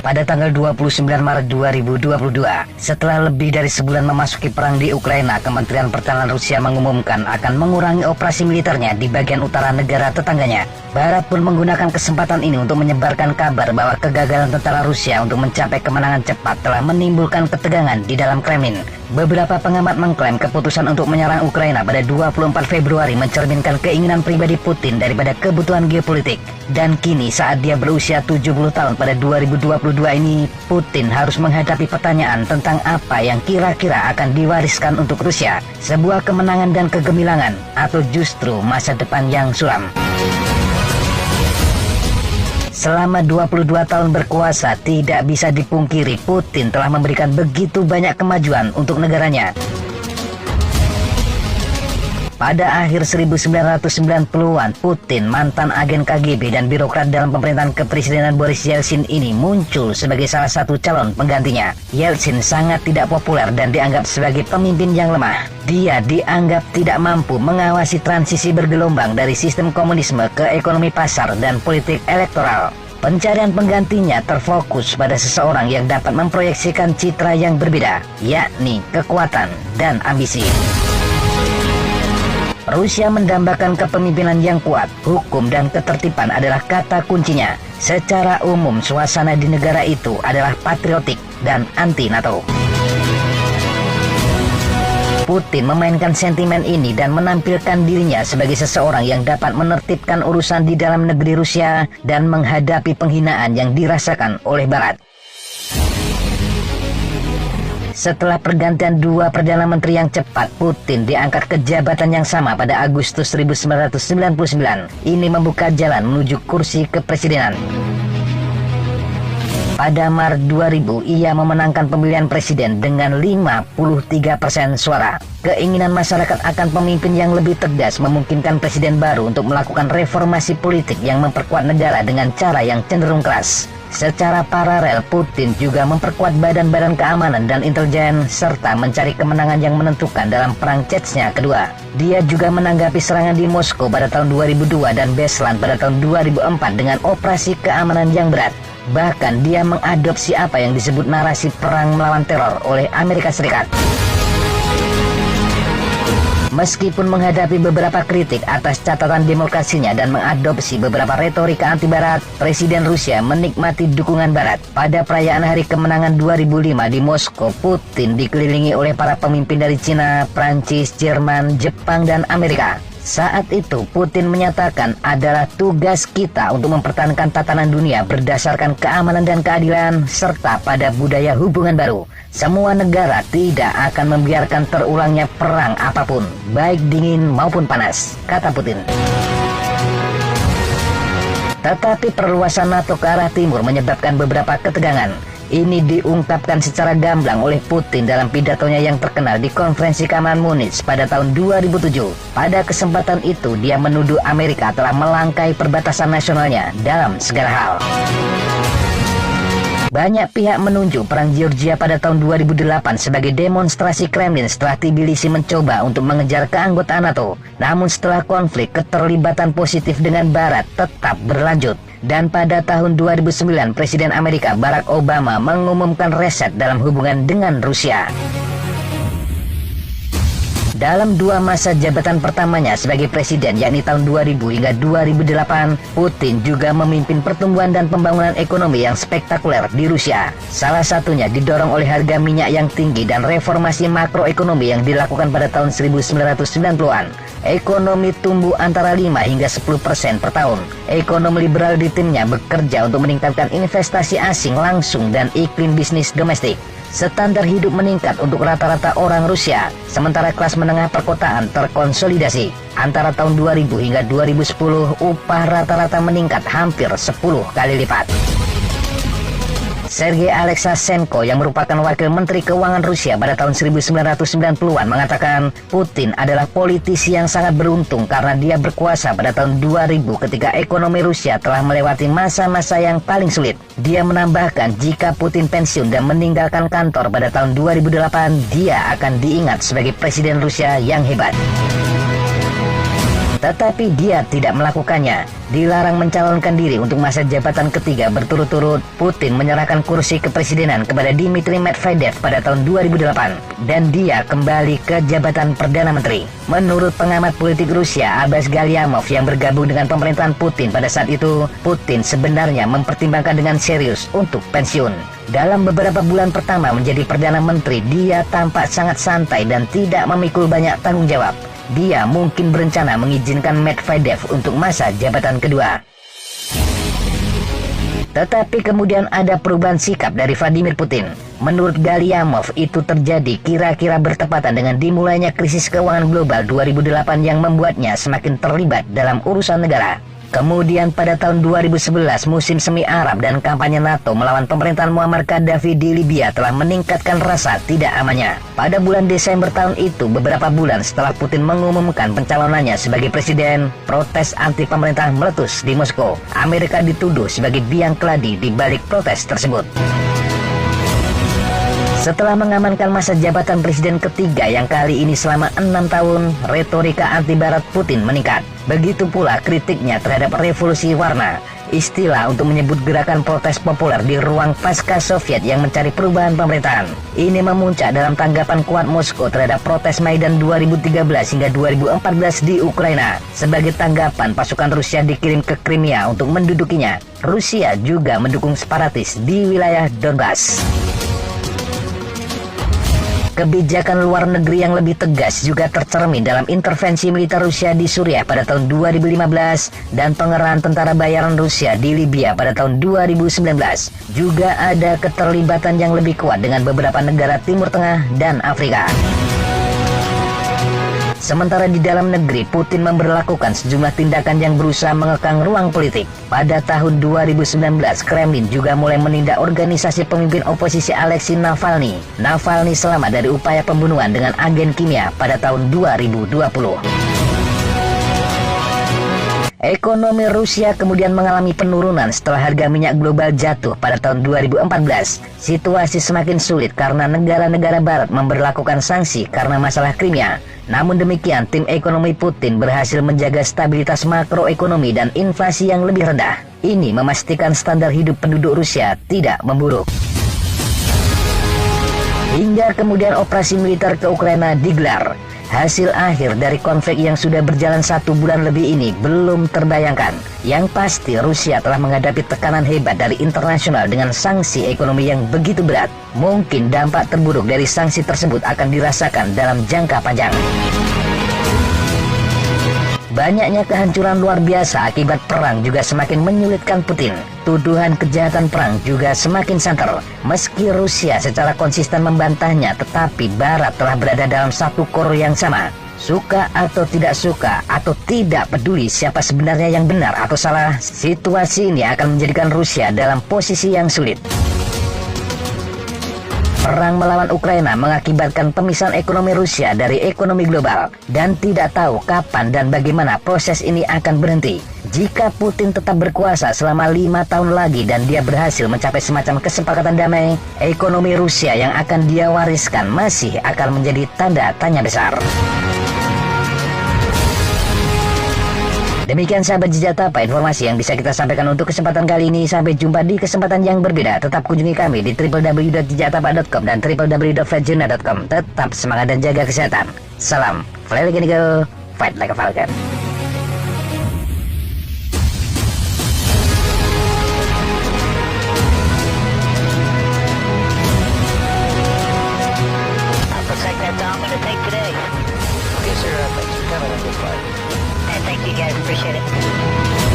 pada tanggal 29 Maret 2022. Setelah lebih dari sebulan memasuki perang di Ukraina, Kementerian Pertahanan Rusia mengumumkan akan mengurangi operasi militernya di bagian utara negara tetangganya. Barat pun menggunakan kesempatan ini untuk menyebarkan kabar bahwa kegagalan tentara Rusia untuk mencapai kemenangan cepat telah menimbulkan ketegangan di dalam Kremlin. Beberapa pengamat mengklaim keputusan untuk menyerang Ukraina pada 24 Februari mencerminkan keinginan pribadi Putin daripada kebutuhan geopolitik. Dan kini saat dia berusia 70 tahun pada 2022 ini, Putin harus menghadapi pertanyaan tentang apa yang kira-kira akan diwariskan untuk Rusia. Sebuah kemenangan dan kegemilangan, atau justru masa depan yang suram. Selama 22 tahun berkuasa, tidak bisa dipungkiri Putin telah memberikan begitu banyak kemajuan untuk negaranya. Pada akhir 1990-an, Putin, mantan agen KGB dan birokrat dalam pemerintahan kepresidenan Boris Yeltsin ini muncul sebagai salah satu calon penggantinya. Yeltsin sangat tidak populer dan dianggap sebagai pemimpin yang lemah. Dia dianggap tidak mampu mengawasi transisi bergelombang dari sistem komunisme ke ekonomi pasar dan politik elektoral. Pencarian penggantinya terfokus pada seseorang yang dapat memproyeksikan citra yang berbeda, yakni kekuatan dan ambisi. Rusia mendambakan kepemimpinan yang kuat, hukum dan ketertiban adalah kata kuncinya. Secara umum, suasana di negara itu adalah patriotik dan anti-NATO. Putin memainkan sentimen ini dan menampilkan dirinya sebagai seseorang yang dapat menertibkan urusan di dalam negeri Rusia dan menghadapi penghinaan yang dirasakan oleh Barat. Setelah pergantian dua Perdana Menteri yang cepat, Putin diangkat ke jabatan yang sama pada Agustus 1999. Ini membuka jalan menuju kursi kepresidenan. Pada Maret 2000, ia memenangkan pemilihan presiden dengan 53% suara. Keinginan masyarakat akan pemimpin yang lebih tegas memungkinkan presiden baru untuk melakukan reformasi politik yang memperkuat negara dengan cara yang cenderung keras. Secara paralel, Putin juga memperkuat badan-badan keamanan dan intelijen serta mencari kemenangan yang menentukan dalam perang Chechnya kedua. Dia juga menanggapi serangan di Moskow pada tahun 2002 dan Beslan pada tahun 2004 dengan operasi keamanan yang berat. Bahkan dia mengadopsi apa yang disebut narasi perang melawan teror oleh Amerika Serikat. Meskipun menghadapi beberapa kritik atas catatan demokrasinya dan mengadopsi beberapa retorika anti-Barat, Presiden Rusia menikmati dukungan Barat. Pada perayaan Hari Kemenangan 2005 di Moskow, Putin dikelilingi oleh para pemimpin dari Cina, Prancis, Jerman, Jepang, dan Amerika. Saat itu, Putin menyatakan adalah tugas kita untuk mempertahankan tatanan dunia berdasarkan keamanan dan keadilan, serta pada budaya hubungan baru. Semua negara tidak akan membiarkan terulangnya perang apapun, baik dingin maupun panas, kata Putin. Tetapi perluasan NATO ke arah timur menyebabkan beberapa ketegangan. Ini diungkapkan secara gamblang oleh Putin dalam pidatonya yang terkenal di konferensi keamanan Munich pada tahun 2007. Pada kesempatan itu, dia menuduh Amerika telah melangkai perbatasan nasionalnya dalam segala hal. Banyak pihak menunjuk perang Georgia pada tahun 2008 sebagai demonstrasi Kremlin setelah Tbilisi mencoba untuk mengejar keanggotaan NATO. Namun setelah konflik, keterlibatan positif dengan Barat tetap berlanjut. Dan pada tahun 2009, Presiden Amerika Barack Obama mengumumkan reset dalam hubungan dengan Rusia. Dalam dua masa jabatan pertamanya sebagai presiden, yakni tahun 2000 hingga 2008, Putin juga memimpin pertumbuhan dan pembangunan ekonomi yang spektakuler di Rusia. Salah satunya didorong oleh harga minyak yang tinggi dan reformasi makroekonomi yang dilakukan pada tahun 1990-an. Ekonomi tumbuh antara 5 hingga 10% per tahun. Ekonomi liberal di timnya bekerja untuk meningkatkan investasi asing langsung dan iklim bisnis domestik. Standar hidup meningkat untuk rata-rata orang Rusia, sementara kelas menengah perkotaan terkonsolidasi. Antara tahun 2000 hingga 2010, upah rata-rata meningkat hampir 10 kali lipat. Sergei Alexashenko yang merupakan wakil menteri keuangan Rusia pada tahun 1990-an mengatakan Putin adalah politisi yang sangat beruntung karena dia berkuasa pada tahun 2000 ketika ekonomi Rusia telah melewati masa-masa yang paling sulit. Dia menambahkan jika Putin pensiun dan meninggalkan kantor pada tahun 2008, dia akan diingat sebagai presiden Rusia yang hebat. Tetapi dia tidak melakukannya. Dilarang mencalonkan diri untuk masa jabatan ketiga berturut-turut, Putin menyerahkan kursi kepresidenan kepada Dmitry Medvedev pada tahun 2008 dan dia kembali ke jabatan Perdana Menteri. Menurut pengamat politik Rusia Abbas Galyamov yang bergabung dengan pemerintahan Putin pada saat itu, Putin sebenarnya mempertimbangkan dengan serius untuk pensiun. Dalam beberapa bulan pertama menjadi Perdana Menteri, dia tampak sangat santai dan tidak memikul banyak tanggung jawab. Dia mungkin berencana mengizinkan Medvedev untuk masa jabatan kedua. Tetapi kemudian ada perubahan sikap dari Vladimir Putin. Menurut Galyamov, itu terjadi kira-kira bertepatan dengan dimulainya krisis keuangan global 2008 yang membuatnya semakin terlibat dalam urusan negara. Kemudian pada tahun 2011, musim semi Arab dan kampanye NATO melawan pemerintahan Muammar Gaddafi di Libya telah meningkatkan rasa tidak amannya. Pada bulan Desember tahun itu, beberapa bulan setelah Putin mengumumkan pencalonannya sebagai presiden, protes anti pemerintah meletus di Moskow. Amerika dituduh sebagai biang keladi di balik protes tersebut. Setelah mengamankan masa jabatan presiden ketiga yang kali ini selama 6 tahun, retorika anti-Barat Putin meningkat. Begitu pula kritiknya terhadap revolusi warna, istilah untuk menyebut gerakan protes populer di ruang pasca Soviet yang mencari perubahan pemerintahan. Ini memuncak dalam tanggapan kuat Moskow terhadap protes Maidan 2013 hingga 2014 di Ukraina. Sebagai tanggapan, pasukan Rusia dikirim ke Crimea untuk mendudukinya. Rusia juga mendukung separatis di wilayah Donbas. Kebijakan luar negeri yang lebih tegas juga tercermin dalam intervensi militer Rusia di Suriah pada tahun 2015 dan pengerahan tentara bayaran Rusia di Libya pada tahun 2019. Juga ada keterlibatan yang lebih kuat dengan beberapa negara Timur Tengah dan Afrika. Sementara di dalam negeri, Putin memberlakukan sejumlah tindakan yang berusaha mengekang ruang politik. Pada tahun 2019, Kremlin juga mulai menindak organisasi pemimpin oposisi Alexei Navalny. Navalny selamat dari upaya pembunuhan dengan agen kimia pada tahun 2020. Ekonomi Rusia kemudian mengalami penurunan setelah harga minyak global jatuh pada tahun 2014. Situasi semakin sulit karena negara-negara barat memberlakukan sanksi karena masalah Crimea. Namun demikian, tim ekonomi Putin berhasil menjaga stabilitas makroekonomi dan inflasi yang lebih rendah. Ini memastikan standar hidup penduduk Rusia tidak memburuk. Hingga kemudian operasi militer ke Ukraina digelar. Hasil akhir dari konflik yang sudah berjalan 1 bulan lebih ini belum terbayangkan. Yang pasti Rusia telah menghadapi tekanan hebat dari internasional dengan sanksi ekonomi yang begitu berat. Mungkin dampak terburuk dari sanksi tersebut akan dirasakan dalam jangka panjang. Banyaknya kehancuran luar biasa akibat perang juga semakin menyulitkan Putin. Tuduhan kejahatan perang juga semakin santer. Meski Rusia secara konsisten membantahnya, tetapi Barat telah berada dalam satu kor yang sama. Suka atau tidak suka, atau tidak peduli siapa sebenarnya yang benar atau salah, situasi ini akan menjadikan Rusia dalam posisi yang sulit. Perang melawan Ukraina mengakibatkan pemisahan ekonomi Rusia dari ekonomi global dan tidak tahu kapan dan bagaimana proses ini akan berhenti. Jika Putin tetap berkuasa selama 5 tahun lagi dan dia berhasil mencapai semacam kesepakatan damai, ekonomi Rusia yang akan dia wariskan masih akan menjadi tanda tanya besar. Demikian sahabat Jejak Tapa informasi yang bisa kita sampaikan untuk kesempatan kali ini. Sampai jumpa di kesempatan yang berbeda. Tetap kunjungi kami di www.jejaktapa.com dan www.flightjournal.com. Tetap semangat dan jaga kesehatan. Salam Fly Like an Eagle, Fight Like a Falcon. Thank you guys, appreciate it.